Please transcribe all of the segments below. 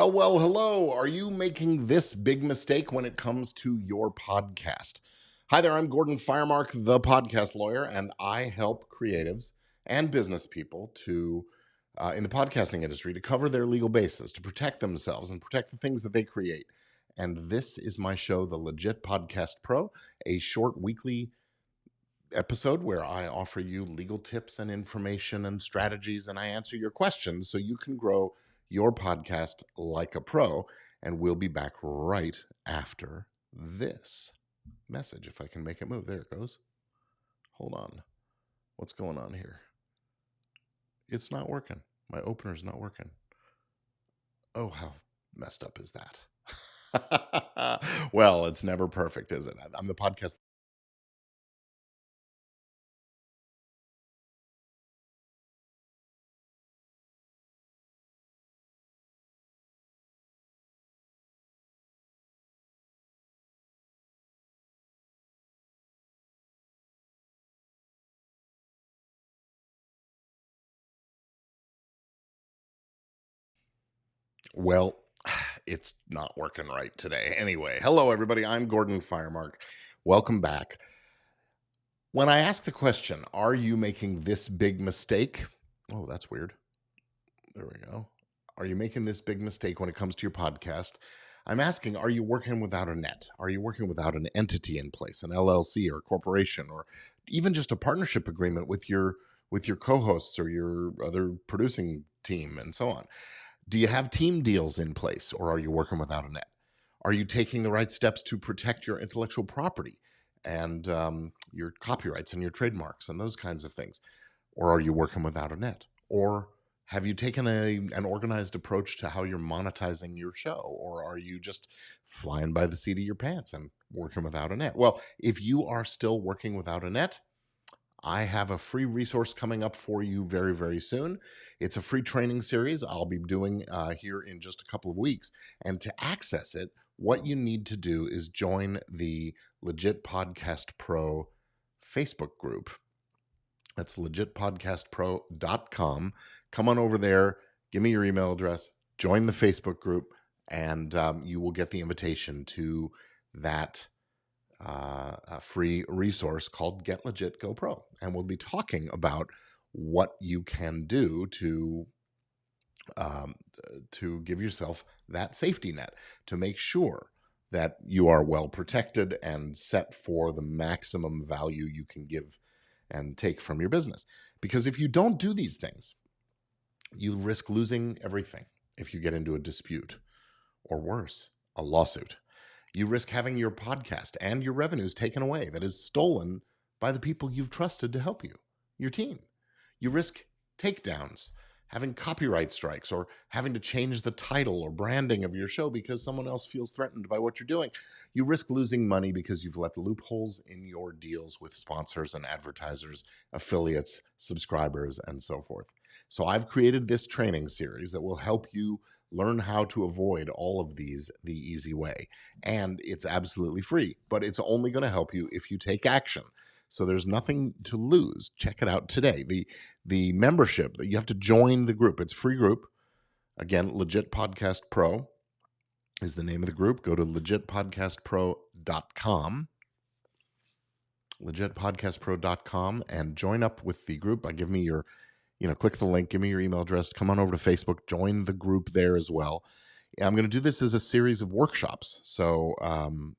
Hello. Are you making this big mistake when it comes to your podcast? Hi there, I'm Gordon Firemark, the podcast lawyer, and I help creatives and business people in the podcasting industry to cover their legal bases, to protect themselves and protect the things that they create. And this is my show, The Legit Podcast Pro, a short weekly episode where I offer you legal tips and information and strategies, and I answer your questions so you can grow your podcast like a pro. And we'll be back right after this message. If I can make it move. There it goes. Hold on. What's going on here? It's not working. My opener's not working. Oh, how messed up is that? Well, it's never perfect, is it? I'm the podcast. Well, it's not working right today. Anyway, hello, everybody. I'm Gordon Firemark. Welcome back. When I ask the question, are you making this big mistake? Oh, that's weird. There we go. Are you making this big mistake when it comes to your podcast? I'm asking, are you working without a net? Are you working without an entity in place, an LLC or a corporation, or even just a partnership agreement with your co-hosts or your other producing team and so on? Do you have team deals in place, or are you working without a net? Are you taking the right steps to protect your intellectual property and your copyrights and your trademarks and those kinds of things? Or are you working without a net? Or have you taken an organized approach to how you're monetizing your show? Or are you just flying by the seat of your pants and working without a net? Well, if you are still working without a net, I have a free resource coming up for you very, very soon. It's a free training series I'll be doing here in just a couple of weeks. And to access it, what you need to do is join the Legit Podcast Pro Facebook group. That's legitpodcastpro.com. Come on over there, give me your email address, join the Facebook group, and you will get the invitation to that a free resource called Get Legit Go Pro. And we'll be talking about what you can do to give yourself that safety net, to make sure that you are well protected and set for the maximum value you can give and take from your business. Because if you don't do these things, you risk losing everything if you get into a dispute, or worse, a lawsuit. You risk having your podcast and your revenues taken away, that is stolen by the people you've trusted to help you, your team. You risk takedowns, having copyright strikes, or having to change the title or branding of your show because someone else feels threatened by what you're doing. You risk losing money because you've left loopholes in your deals with sponsors and advertisers, affiliates, subscribers, and so forth. So I've created this training series that will help you learn how to avoid all of these the easy way. And it's absolutely free, but it's only going to help you if you take action. So there's nothing to lose. Check it out today. The membership, you have to join the group. It's a free group. Again, Legit Podcast Pro is the name of the group. Go to legitpodcastpro.com. legitpodcastpro.com and join up with the group. Give me your, click the link, give me your email address, come on over to Facebook, join the group there as well. I'm going to do this as a series of workshops. So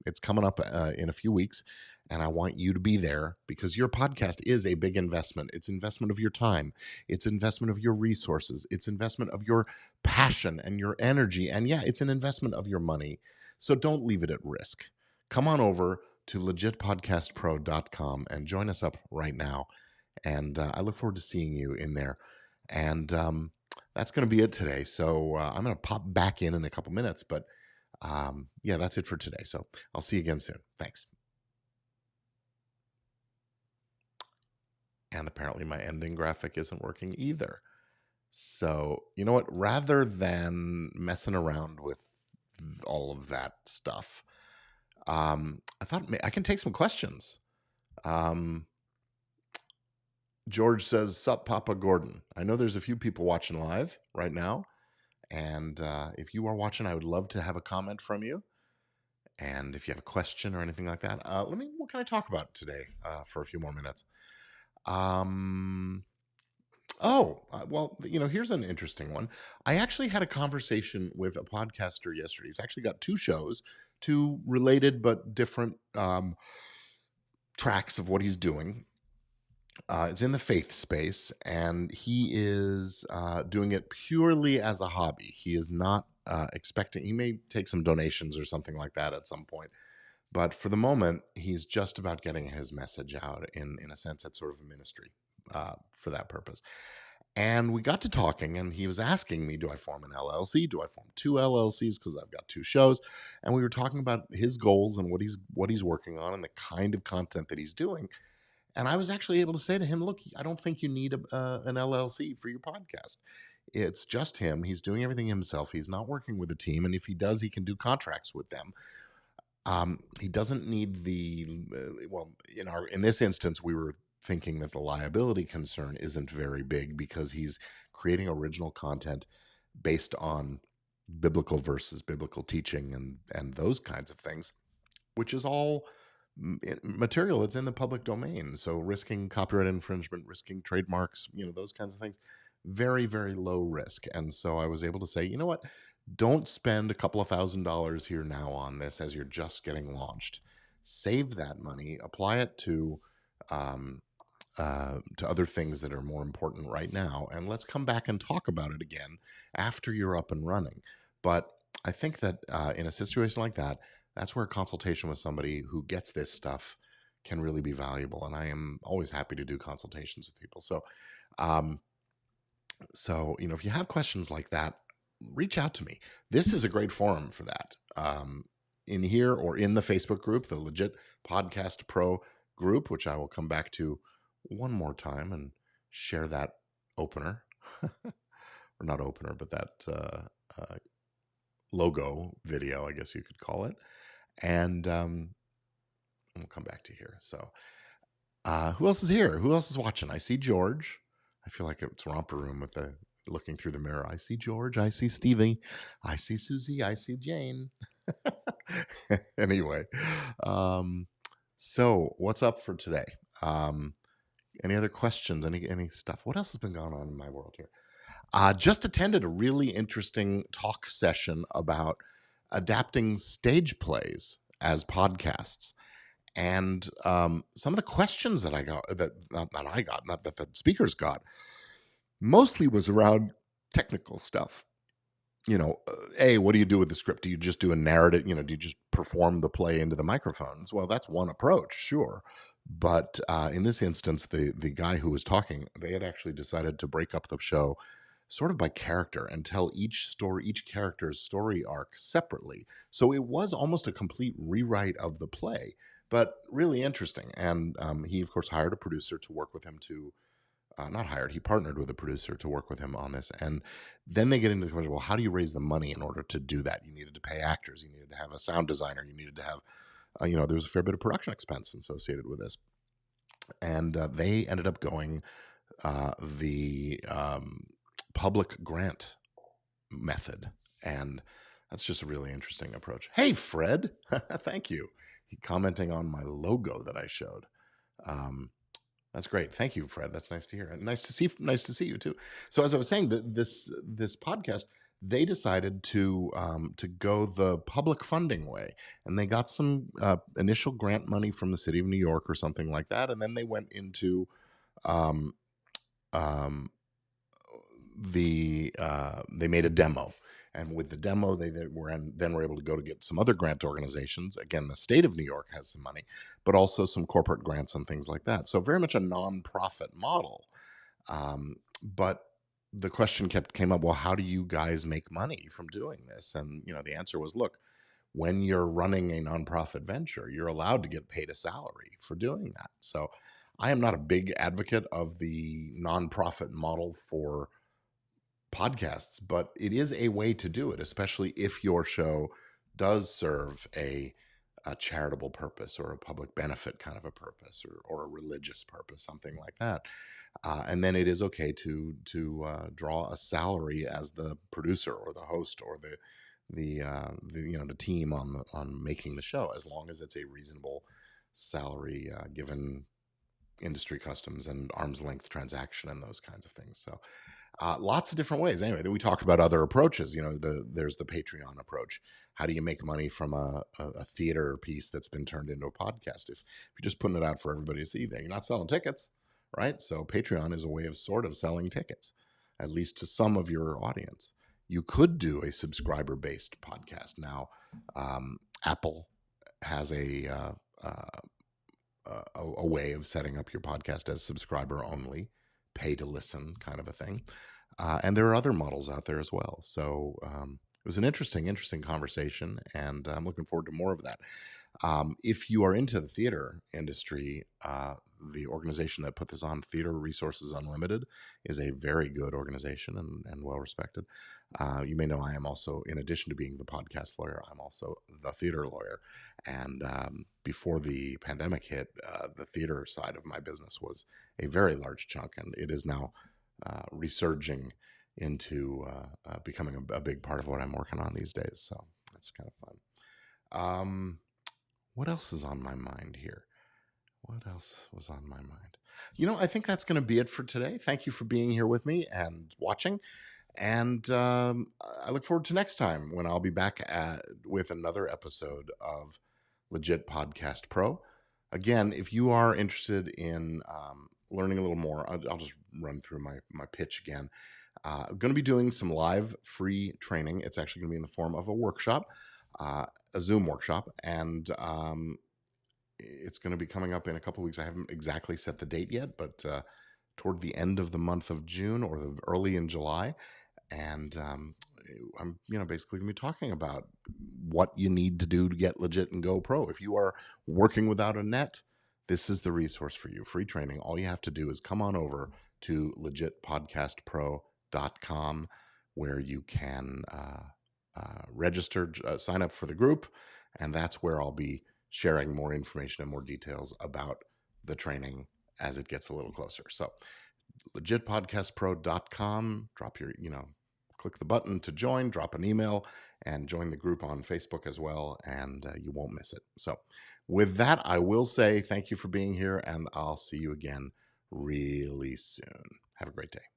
it's coming up in a few weeks, and I want you to be there because your podcast is a big investment. It's investment of your time. It's investment of your resources. It's investment of your passion and your energy. And yeah, it's an investment of your money. So don't leave it at risk. Come on over to legitpodcastpro.com and join us up right now. And I look forward to seeing you in there. And that's going to be it today. So I'm going to pop back in a couple minutes. But yeah, that's it for today. So I'll see you again soon. Thanks. And apparently my ending graphic isn't working either. So you know what? Rather than messing around with all of that stuff, I thought I can take some questions. George says, "Sup, Papa Gordon. I know there's a few people watching live right now, And if you are watching, I would love to have a comment from you. And if you have a question or anything like that, what can I talk about today for a few more minutes? Well, here's an interesting one. I actually had a conversation with a podcaster yesterday. He's actually got two shows, two related but different tracks of what he's doing. It's in the faith space, and he is doing it purely as a hobby. He is not expecting, he may take some donations or something like that at some point. But for the moment, he's just about getting his message out in a sense. It's sort of a ministry for that purpose. And we got to talking, and he was asking me, do I form an LLC? Do I form two LLCs? Because I've got two shows. And we were talking about his goals and what he's working on and the kind of content that he's doing. And I was actually able to say to him, look, I don't think you need an LLC for your podcast. It's just him. He's doing everything himself. He's not working with a team. And if he does, he can do contracts with them. He doesn't need in this instance, we were thinking that the liability concern isn't very big because he's creating original content based on biblical verses, biblical teaching, and those kinds of things, which is all material that's in the public domain. So risking copyright infringement, risking trademarks, those kinds of things, very, very low risk. And so I was able to say, you know what? Don't spend a couple of $1,000s here now on this as you're just getting launched. Save that money, apply it to other things that are more important right now, and let's come back and talk about it again after you're up and running. But I think that in a situation like that, that's where a consultation with somebody who gets this stuff can really be valuable. And I am always happy to do consultations with people. So, if you have questions like that, reach out to me. This is a great forum for that. In here or in the Facebook group, the Legit Podcast Pro group, which I will come back to one more time and share that opener, or not opener, but that logo video, I guess you could call it. And we'll come back to here. So who else is here? Who else is watching? I see George. I feel like it's Romper Room with the looking through the mirror. I see George. I see Stevie. I see Susie. I see Jane. Anyway, so what's up for today? Any other questions? Any stuff? What else has been going on in my world here? Just attended a really interesting talk session about adapting stage plays as podcasts. And some of the questions that I got, not that the speakers got, mostly was around technical stuff. What do you do with the script? Do you just do a narrative? Do you just perform the play into the microphones? Well, that's one approach, sure. But in this instance, the guy who was talking, they had actually decided to break up the show sort of by character and tell each character's story arc separately. So it was almost a complete rewrite of the play, but really interesting. And he, of course, hired a producer to work with him to, he partnered with a producer to work with him on this. And then they get into the question, well, how do you raise the money in order to do that? You needed to pay actors. You needed to have a sound designer. You needed to have, there was a fair bit of production expense associated with this. And they ended up going the public grant method. And that's just a really interesting approach. Hey, Fred, thank you. He commenting on my logo that I showed. That's great. Thank you, Fred. That's nice to hear. And nice to see you too. So as I was saying, this podcast, they decided to go the public funding way, and they got some initial grant money from the city of New York or something like that, and then they went into they made a demo. And with the demo, they were able to go to get some other grant organizations. Again, the state of New York has some money, but also some corporate grants and things like that. So very much a nonprofit model. But the question came up, well, how do you guys make money from doing this? And, the answer was, look, when you're running a nonprofit venture, you're allowed to get paid a salary for doing that. So I am not a big advocate of the nonprofit model for podcasts, but it is a way to do it, especially if your show does serve a a charitable purpose or a public benefit kind of a purpose, or a religious purpose, something like that. And then it is okay to draw a salary as the producer or the host or the team on making the show, as long as it's a reasonable salary given industry customs and arm's length transaction and those kinds of things. So lots of different ways. Anyway, then we talked about other approaches. There's the Patreon approach. How do you make money from a theater piece that's been turned into a podcast? If you're just putting it out for everybody to see, then you're not selling tickets, right? So Patreon is a way of sort of selling tickets, at least to some of your audience. You could do a subscriber-based podcast. Now, Apple has a way of setting up your podcast as subscriber only, pay to listen kind of a thing. And there are other models out there as well. So it was an interesting conversation, and I'm looking forward to more of that. If you are into the theater industry, the organization that put this on, Theater Resources Unlimited, is a very good organization and well respected. You may know I am also, in addition to being the podcast lawyer, I'm also the theater lawyer. And before the pandemic hit, the theater side of my business was a very large chunk, and it is now resurging into becoming a big part of what I'm working on these days. So that's kind of fun. What else is on my mind here? What else was on my mind? I think that's going to be it for today. Thank you for being here with me and watching. And I look forward to next time, when I'll be back with another episode of Legit Podcast Pro. Again, if you are interested in learning a little more, I'll just run through my pitch again. I'm going to be doing some live free training. It's actually going to be in the form of a workshop, a Zoom workshop, and it's going to be coming up in a couple of weeks. I haven't exactly set the date yet, but toward the end of the month of June or early in July. And I'm basically going to be talking about what you need to do to get legit and go pro. If you are working without a net, this is the resource for you. Free training. All you have to do is come on over to legitpodcastpro.com, where you can register, sign up for the group, and that's where I'll be sharing more information and more details about the training as it gets a little closer. So legitpodcastpro.com, click the button to join, drop an email, and join the group on Facebook as well, and you won't miss it. So with that, I will say thank you for being here, and I'll see you again really soon. Have a great day.